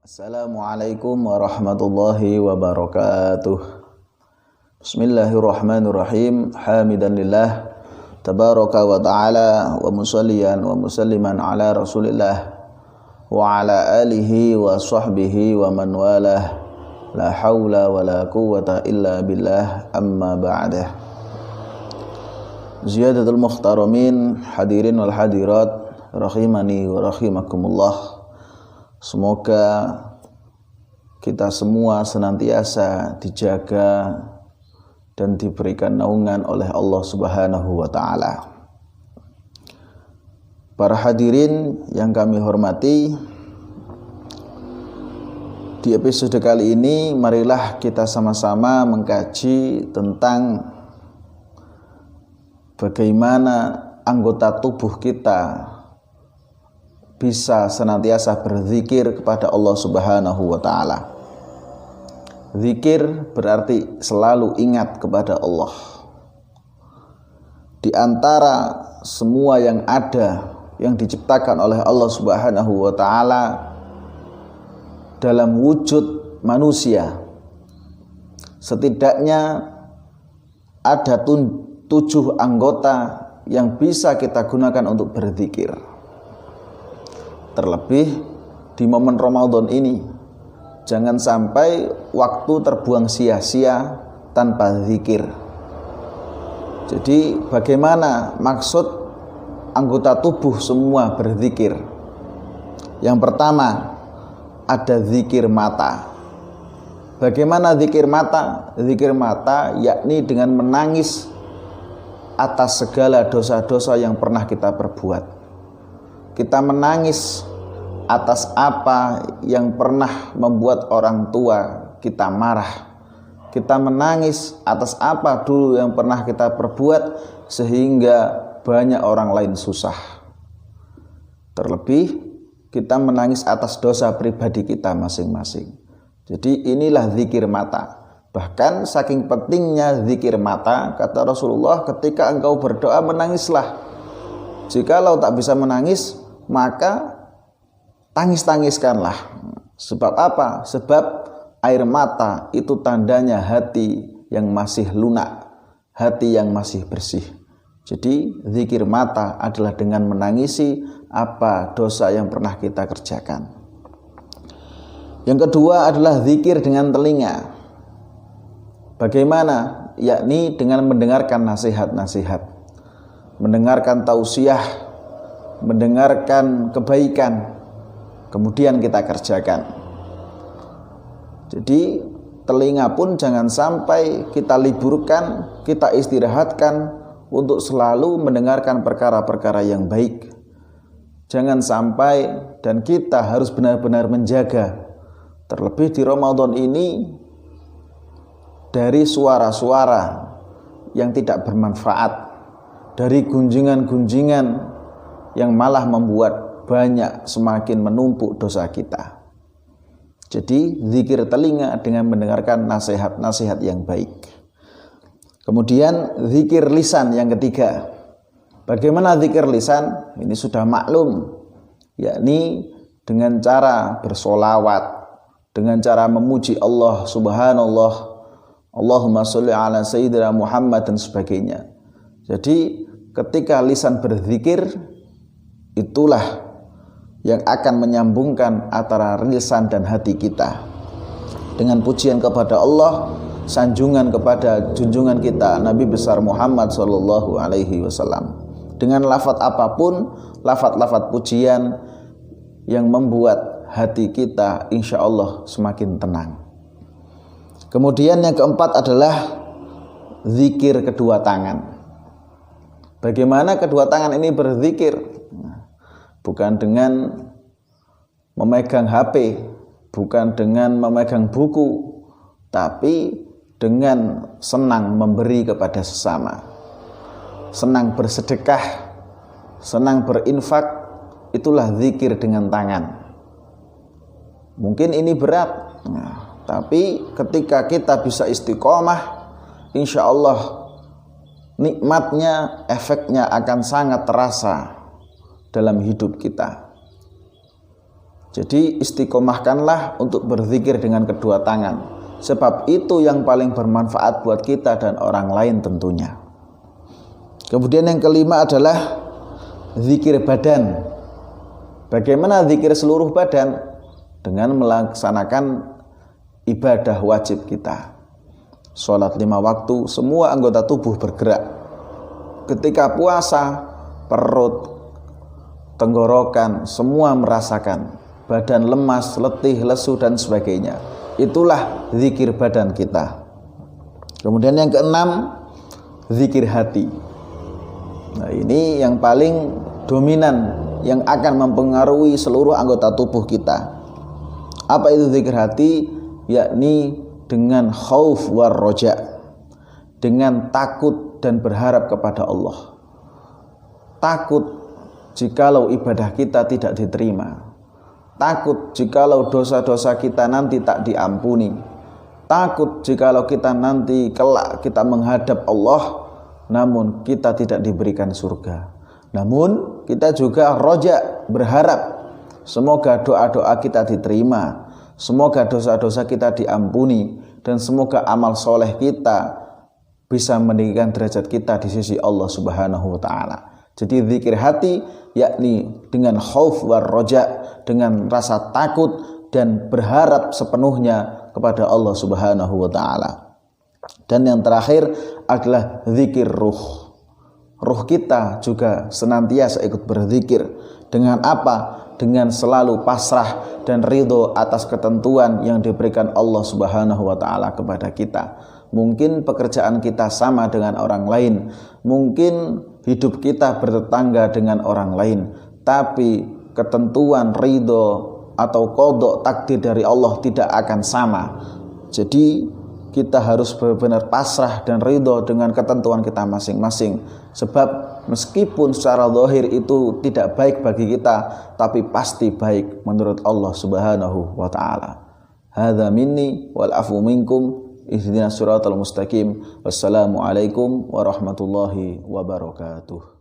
Assalamualaikum warahmatullahi wabarakatuh. Bismillahirrahmanirrahim. Hamidan lillah tabaraka wa ta'ala wa musalliyan wa musalliman ala rasulillah wa ala alihi wa sahbihi wa man walah. La hawla wa la quwwata illa billah, amma ba'dah. Ziyadatul muhtaramin, hadirin wal hadirat, rahimani wa rahimakumullah. Semoga kita semua senantiasa dijaga dan diberikan naungan oleh Allah Subhanahu wa Ta'ala. Para hadirin yang kami hormati, di episode kali ini marilah kita sama-sama mengkaji tentang bagaimana anggota tubuh kita bisa senantiasa berzikir kepada Allah Subhanahu wa Ta'ala. Zikir berarti selalu ingat kepada Allah. Di antara semua yang ada yang diciptakan oleh Allah Subhanahu wa Ta'ala dalam wujud manusia, setidaknya ada 7 anggota yang bisa kita gunakan untuk berzikir. Terlebih di momen Ramadan ini, jangan sampai waktu terbuang sia-sia tanpa zikir. Jadi bagaimana maksud anggota tubuh semua berzikir? Yang pertama, ada zikir mata. Bagaimana zikir mata? Zikir mata yakni dengan menangis atas segala dosa-dosa yang pernah kita perbuat. Kita menangis atas apa yang pernah membuat orang tua kita marah. Kita menangis atas apa dulu yang pernah kita perbuat sehingga banyak orang lain susah. Terlebih kita menangis atas dosa pribadi kita masing-masing. Jadi inilah zikir mata. Bahkan saking pentingnya zikir mata, kata Rasulullah, ketika engkau berdoa menangislah. Jikalau tak bisa menangis, maka tangis-tangiskanlah. Sebab apa? Sebab air mata itu tandanya hati yang masih lunak, hati yang masih bersih. Jadi zikir mata adalah dengan menangisi apa dosa yang pernah kita kerjakan. Yang kedua adalah zikir dengan telinga. Bagaimana? Yakni dengan mendengarkan nasihat-nasihat, mendengarkan tausiah, mendengarkan kebaikan, kemudian kita kerjakan. Jadi telinga pun jangan sampai kita liburkan, kita istirahatkan untuk selalu mendengarkan perkara-perkara yang baik. Jangan sampai, dan kita harus benar-benar menjaga, terlebih di Ramadan ini, dari suara-suara yang tidak bermanfaat, dari gunjingan-gunjingan yang malah membuat banyak semakin menumpuk dosa kita. Jadi zikir telinga dengan mendengarkan nasihat-nasihat yang baik. Kemudian zikir lisan yang ketiga. Bagaimana zikir lisan? Ini sudah maklum, yakni dengan cara bersolawat, dengan cara memuji Allah Subhanallah, Allahumma sholli ala sayyidina Muhammad dan sebagainya. Jadi ketika lisan berzikir, itulah yang akan menyambungkan antara lisan dan hati kita dengan pujian kepada Allah, sanjungan kepada junjungan kita Nabi besar Muhammad sallallahu alaihi wasallam. Dengan lafaz apapun, lafaz-lafaz pujian yang membuat hati kita insya Allah semakin tenang. Kemudian yang keempat adalah zikir kedua tangan. Bagaimana kedua tangan ini berzikir? Bukan dengan memegang HP, bukan dengan memegang buku, tapi dengan senang memberi kepada sesama, senang bersedekah, senang berinfak. Itulah zikir dengan tangan. Mungkin ini berat, tapi ketika kita bisa istiqomah, insya Allah nikmatnya, efeknya akan sangat terasa dalam hidup kita. Jadi istiqomahkanlah untuk berzikir dengan kedua tangan, sebab itu yang paling bermanfaat buat kita dan orang lain tentunya. Kemudian yang kelima adalah zikir badan. Bagaimana zikir seluruh badan? Dengan melaksanakan ibadah wajib kita. Sholat 5 waktu, semua anggota tubuh bergerak. Ketika puasa, perut, tenggorokan, semua merasakan. Badan lemas, letih, lesu, dan sebagainya. Itulah zikir badan kita. Kemudian yang keenam, zikir hati. Nah, ini yang paling dominan, yang akan mempengaruhi seluruh anggota tubuh kita. Apa itu zikir hati? Yakni dengan khauf war roja, dengan takut dan berharap kepada Allah. Takut jikalau ibadah kita tidak diterima, takut jikalau dosa-dosa kita nanti tak diampuni, takut jikalau kita nanti kelak kita menghadap Allah namun kita tidak diberikan surga. Namun kita juga roja, berharap semoga doa-doa kita diterima, semoga dosa-dosa kita diampuni, dan semoga amal soleh kita bisa meninggikan derajat kita di sisi Allah Subhanahu wa ta'ala. Jadi zikir hati yakni dengan khauf war roja, dengan rasa takut dan berharap sepenuhnya kepada Allah Subhanahu wa ta'ala. Dan yang terakhir adalah zikir ruh. Ruh kita juga senantiasa ikut berzikir. Dengan apa? Dengan selalu pasrah dan ridho atas ketentuan yang diberikan Allah Subhanahu wa ta'ala kepada kita. Mungkin pekerjaan kita sama dengan orang lain, mungkin hidup kita bertetangga dengan orang lain, tapi ketentuan ridho atau qadha takdir dari Allah tidak akan sama. Jadi kita harus benar-benar pasrah dan ridho dengan ketentuan kita masing-masing. Sebab meskipun secara zahir itu tidak baik bagi kita, tapi pasti baik menurut Allah Subhanahu wa ta'ala. Hadza minni wal afu minkum. Ihdinas siratal mustaqim. Wassalamualaikum warahmatullahi wabarakatuh.